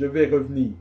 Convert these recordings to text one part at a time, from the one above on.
Je vais revenir.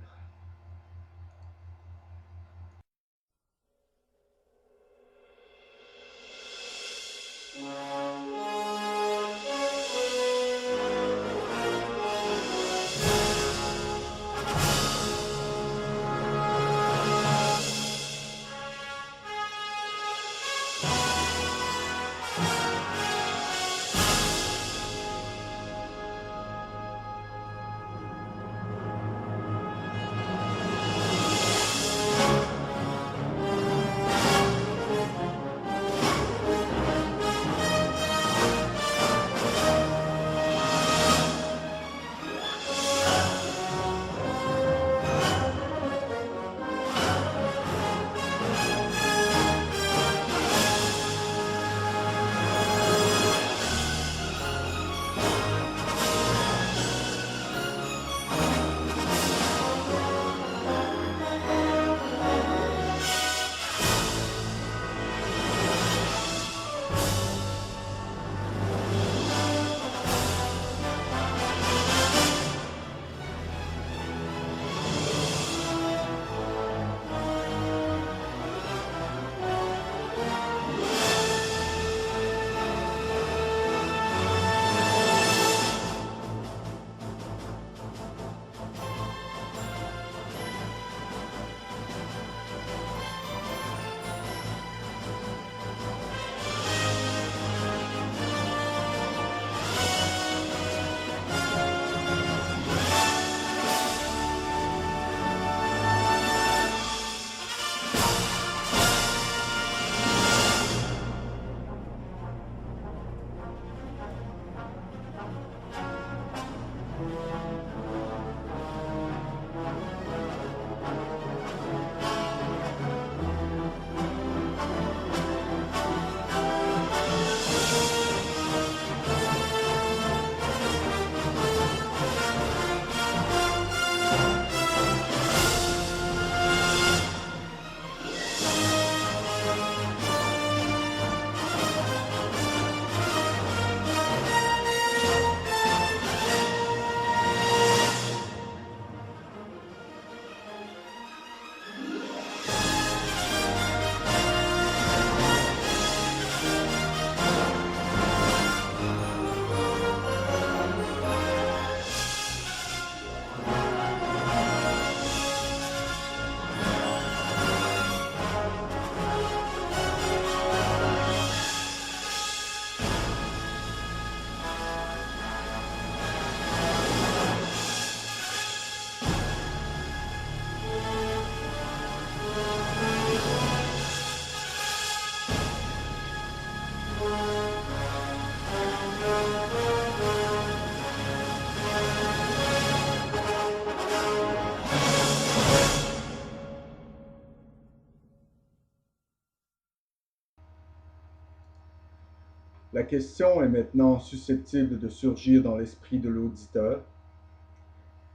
La question est maintenant susceptible de surgir dans l'esprit de l'auditeur.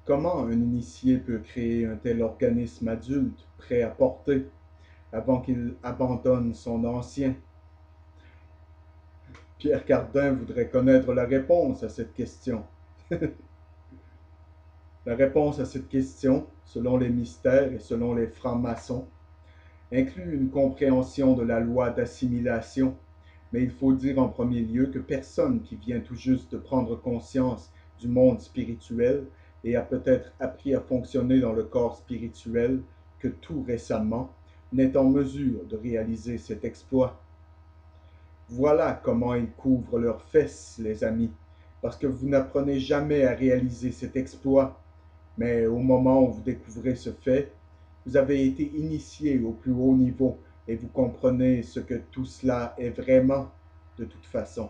Comment un initié peut créer un tel organisme adulte, prêt à porter, avant qu'il abandonne son ancien? Pierre Cardin voudrait connaître la réponse à cette question. La réponse à cette question, selon les mystères et selon les francs-maçons, inclut une compréhension de la loi d'assimilation, mais il faut dire en premier lieu que personne qui vient tout juste de prendre conscience du monde spirituel et a peut-être appris à fonctionner dans le corps spirituel que tout récemment n'est en mesure de réaliser cet exploit. Voilà comment ils couvrent leurs fesses, les amis, parce que vous n'apprenez jamais à réaliser cet exploit, mais au moment où vous découvrez ce fait, vous avez été initié au plus haut niveau et vous comprenez ce que tout cela est vraiment de toute façon.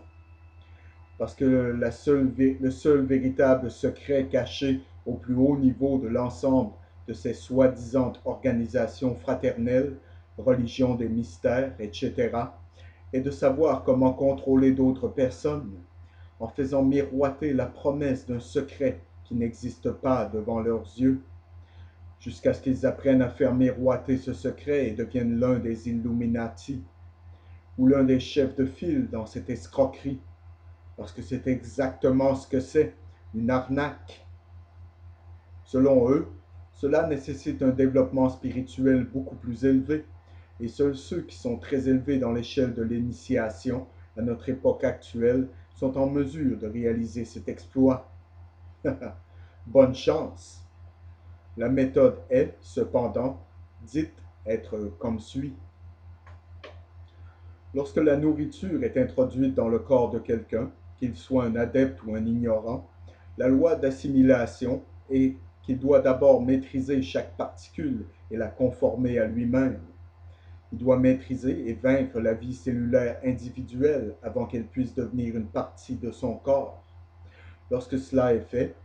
Parce que le seul véritable secret caché au plus haut niveau de l'ensemble de ces soi-disant organisations fraternelles, religions des mystères, etc., est de savoir comment contrôler d'autres personnes en faisant miroiter la promesse d'un secret qui n'existe pas devant leurs yeux, jusqu'à ce qu'ils apprennent à faire miroiter ce secret et deviennent l'un des Illuminati, ou l'un des chefs de file dans cette escroquerie, parce que c'est exactement ce que c'est, une arnaque. Selon eux, cela nécessite un développement spirituel beaucoup plus élevé, et seuls ceux qui sont très élevés dans l'échelle de l'initiation à notre époque actuelle sont en mesure de réaliser cet exploit. Bonne chance! La méthode est, cependant, dite être comme suit. Lorsque la nourriture est introduite dans le corps de quelqu'un, qu'il soit un adepte ou un ignorant, la loi d'assimilation est qu'il doit d'abord maîtriser chaque particule et la conformer à lui-même. Il doit maîtriser et vaincre la vie cellulaire individuelle avant qu'elle puisse devenir une partie de son corps. Lorsque cela est fait,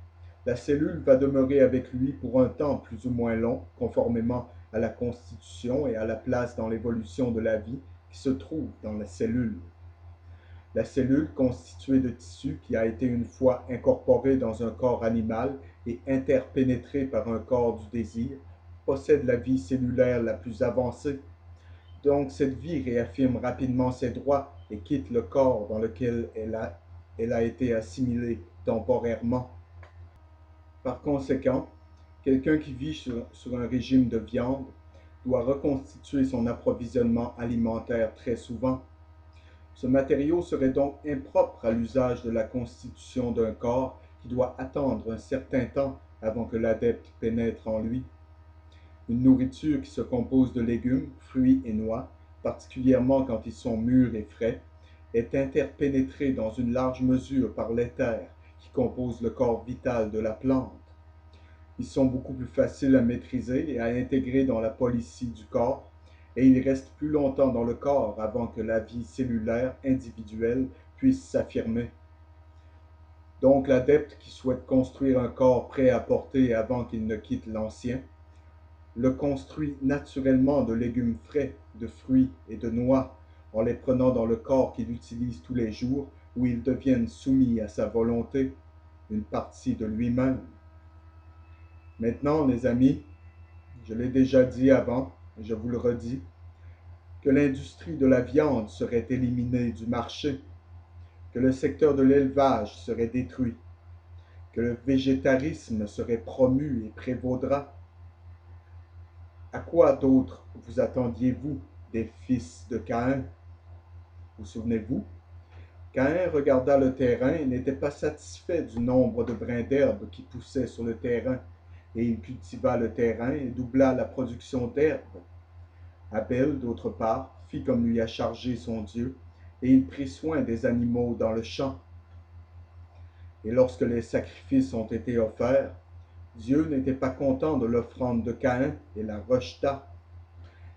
la cellule va demeurer avec lui pour un temps plus ou moins long, conformément à la constitution et à la place dans l'évolution de la vie qui se trouve dans la cellule. La cellule, constituée de tissu qui a été une fois incorporé dans un corps animal et interpénétré par un corps du désir, possède la vie cellulaire la plus avancée. Donc cette vie réaffirme rapidement ses droits et quitte le corps dans lequel elle a été assimilée temporairement. Par conséquent, quelqu'un qui vit sur un régime de viande doit reconstituer son approvisionnement alimentaire très souvent. Ce matériau serait donc impropre à l'usage de la constitution d'un corps qui doit attendre un certain temps avant que l'adepte pénètre en lui. Une nourriture qui se compose de légumes, fruits et noix, particulièrement quand ils sont mûrs et frais, est interpénétrée dans une large mesure par l'éther qui compose le corps vital de la plante. Ils sont beaucoup plus faciles à maîtriser et à intégrer dans la policy du corps, et ils restent plus longtemps dans le corps avant que la vie cellulaire individuelle puisse s'affirmer. Donc l'adepte qui souhaite construire un corps prêt à porter avant qu'il ne quitte l'ancien, le construit naturellement de légumes frais, de fruits et de noix, en les prenant dans le corps qu'il utilise tous les jours, où ils deviennent soumis à sa volonté, une partie de lui-même. Maintenant, les amis, je l'ai déjà dit avant, et je vous le redis, que l'industrie de la viande serait éliminée du marché, que le secteur de l'élevage serait détruit, que le végétarisme serait promu et prévaudra. À quoi d'autre vous attendiez-vous des fils de Caïn? Vous souvenez-vous? Caïn regarda le terrain et n'était pas satisfait du nombre de brins d'herbe qui poussaient sur le terrain, et il cultiva le terrain et doubla la production d'herbe. Abel, d'autre part, fit comme lui a chargé son Dieu, et il prit soin des animaux dans le champ. Et lorsque les sacrifices ont été offerts, Dieu n'était pas content de l'offrande de Caïn et la rejeta.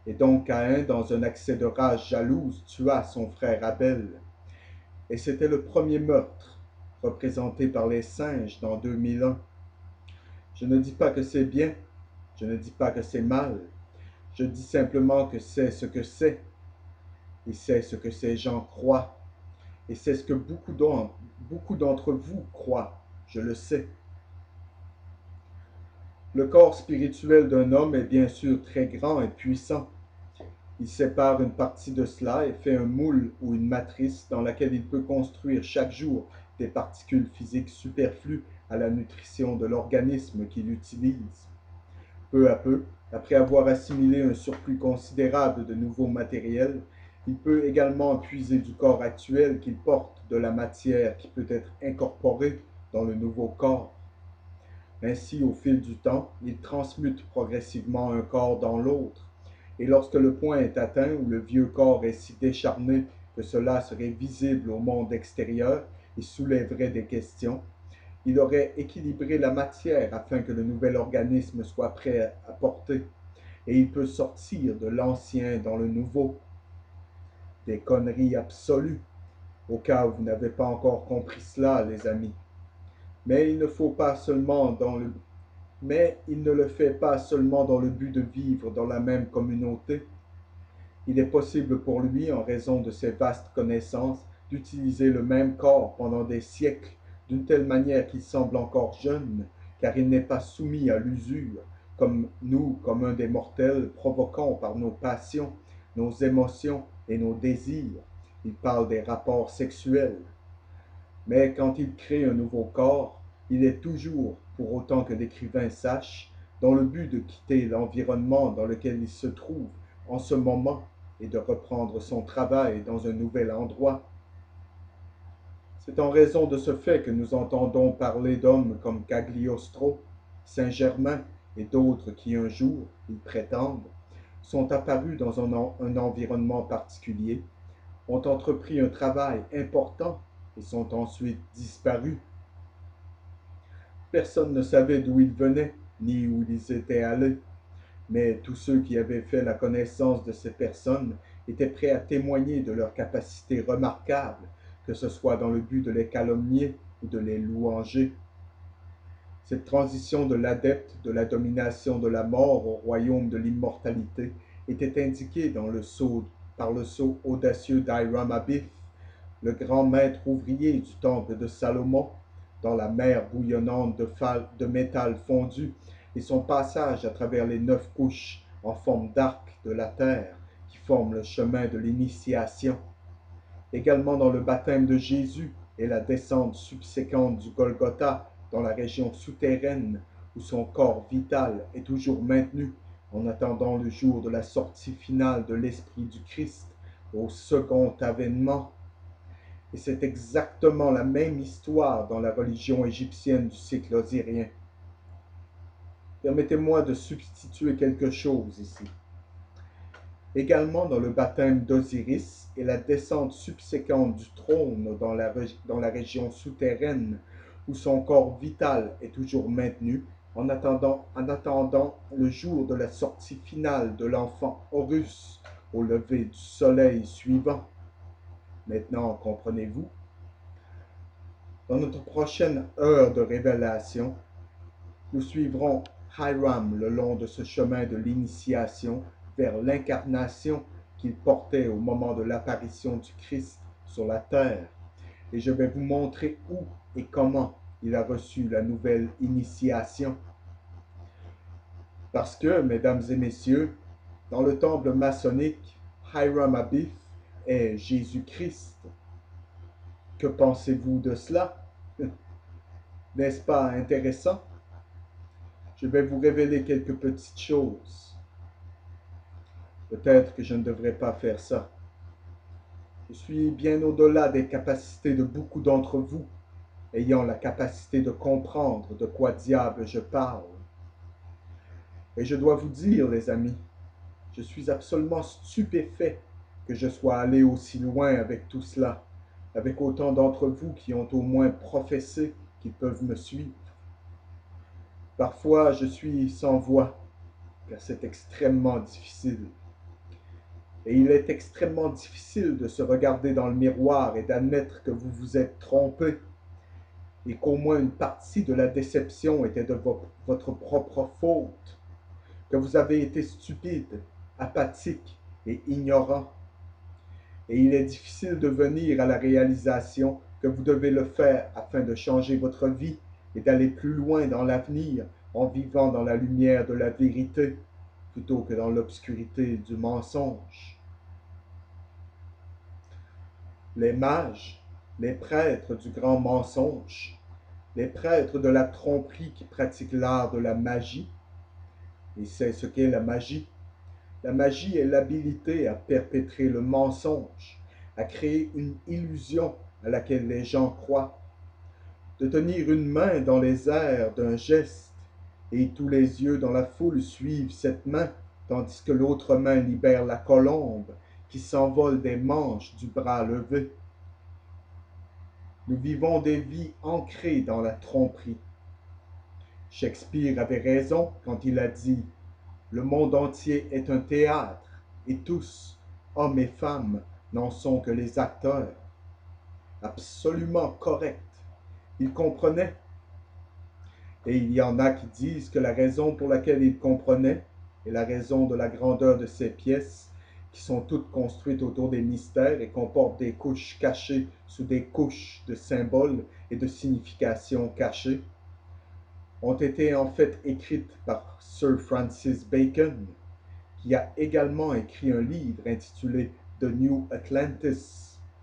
Et donc Caïn, dans un accès de rage jalouse, tua son frère Abel. Et c'était le premier meurtre, représenté par les singes dans 2001. Je ne dis pas que c'est bien, je ne dis pas que c'est mal, je dis simplement que c'est ce que c'est, et c'est ce que ces gens croient, et c'est ce que beaucoup d'entre vous croient, je le sais. Le corps spirituel d'un homme est bien sûr très grand et puissant. Il sépare une partie de cela et fait un moule ou une matrice dans laquelle il peut construire chaque jour des particules physiques superflues à la nutrition de l'organisme qu'il utilise. Peu à peu, après avoir assimilé un surplus considérable de nouveaux matériels, il peut également puiser du corps actuel qu'il porte de la matière qui peut être incorporée dans le nouveau corps. Ainsi, au fil du temps, il transmute progressivement un corps dans l'autre, et lorsque le point est atteint où le vieux corps est si décharné que cela serait visible au monde extérieur et soulèverait des questions, il aurait équilibré la matière afin que le nouvel organisme soit prêt à porter, et il peut sortir de l'ancien dans le nouveau. Des conneries absolues, au cas où vous n'avez pas encore compris cela, les amis. Mais il ne faut pas seulement dans le Mais il ne le fait pas seulement dans le but de vivre dans la même communauté. Il est possible pour lui, en raison de ses vastes connaissances, d'utiliser le même corps pendant des siècles d'une telle manière qu'il semble encore jeune, car il n'est pas soumis à l'usure, comme nous, communs des mortels, provoquons par nos passions, nos émotions et nos désirs. Il parle des rapports sexuels. Mais quand il crée un nouveau corps, il est toujours pour autant que l'écrivain sache, dans le but de quitter l'environnement dans lequel il se trouve en ce moment et de reprendre son travail dans un nouvel endroit. C'est en raison de ce fait que nous entendons parler d'hommes comme Cagliostro, Saint-Germain et d'autres qui un jour, ils prétendent, sont apparus dans un environnement particulier, ont entrepris un travail important et sont ensuite disparus. Personne ne savait d'où ils venaient, ni où ils étaient allés, mais tous ceux qui avaient fait la connaissance de ces personnes étaient prêts à témoigner de leurs capacités remarquables, que ce soit dans le but de les calomnier ou de les louanger. Cette transition de l'adepte de la domination de la mort au royaume de l'immortalité était indiquée par le sceau audacieux d'Hiram Abiff, le grand maître ouvrier du temple de Salomon, dans la mer bouillonnante de métal fondu, et son passage à travers les 9 couches en forme d'arc de la terre qui forment le chemin de l'initiation. Également dans le baptême de Jésus et la descente subséquente du Golgotha dans la région souterraine où son corps vital est toujours maintenu en attendant le jour de la sortie finale de l'Esprit du Christ au second avènement. Et c'est exactement la même histoire dans la religion égyptienne du cycle osirien. Permettez-moi de substituer quelque chose ici. Également dans le baptême d'Osiris et la descente subséquente du trône dans la région souterraine où son corps vital est toujours maintenu en attendant le jour de la sortie finale de l'enfant Horus au lever du soleil suivant. Maintenant, comprenez-vous? Dans notre prochaine heure de révélation, nous suivrons Hiram le long de ce chemin de l'initiation vers l'incarnation qu'il portait au moment de l'apparition du Christ sur la terre. Et je vais vous montrer où et comment il a reçu la nouvelle initiation. Parce que, mesdames et messieurs, dans le temple maçonnique, Hiram Abiff est Jésus-Christ. Que pensez-vous de cela? N'est-ce pas intéressant? Je vais vous révéler quelques petites choses. Peut-être que je ne devrais pas faire ça. Je suis bien au-delà des capacités de beaucoup d'entre vous, ayant la capacité de comprendre de quoi diable je parle. Et je dois vous dire, les amis, je suis absolument stupéfait que je sois allé aussi loin avec tout cela, avec autant d'entre vous qui ont au moins professé qu'ils peuvent me suivre. Parfois, je suis sans voix, car c'est extrêmement difficile. Et il est extrêmement difficile de se regarder dans le miroir et d'admettre que vous vous êtes trompé et qu'au moins une partie de la déception était de votre propre faute, que vous avez été stupide, apathique et ignorant. Et il est difficile de venir à la réalisation que vous devez le faire afin de changer votre vie et d'aller plus loin dans l'avenir en vivant dans la lumière de la vérité plutôt que dans l'obscurité du mensonge. Les mages, les prêtres du grand mensonge, les prêtres de la tromperie qui pratiquent l'art de la magie. Et c'est ce qu'est la magie. La magie est l'habilité à perpétrer le mensonge, à créer une illusion à laquelle les gens croient, de tenir une main dans les airs d'un geste, et tous les yeux dans la foule suivent cette main, tandis que l'autre main libère la colombe qui s'envole des manches du bras levé. Nous vivons des vies ancrées dans la tromperie. Shakespeare avait raison quand il a dit « Le monde entier est un théâtre, et tous, hommes et femmes, n'en sont que les acteurs. » Absolument correct. Il comprenait. Et il y en a qui disent que la raison pour laquelle il comprenait est la raison de la grandeur de ces pièces, qui sont toutes construites autour des mystères et comportent des couches cachées sous des couches de symboles et de significations cachées, ont été en fait écrites par Sir Francis Bacon, qui a également écrit un livre intitulé The New Atlantis,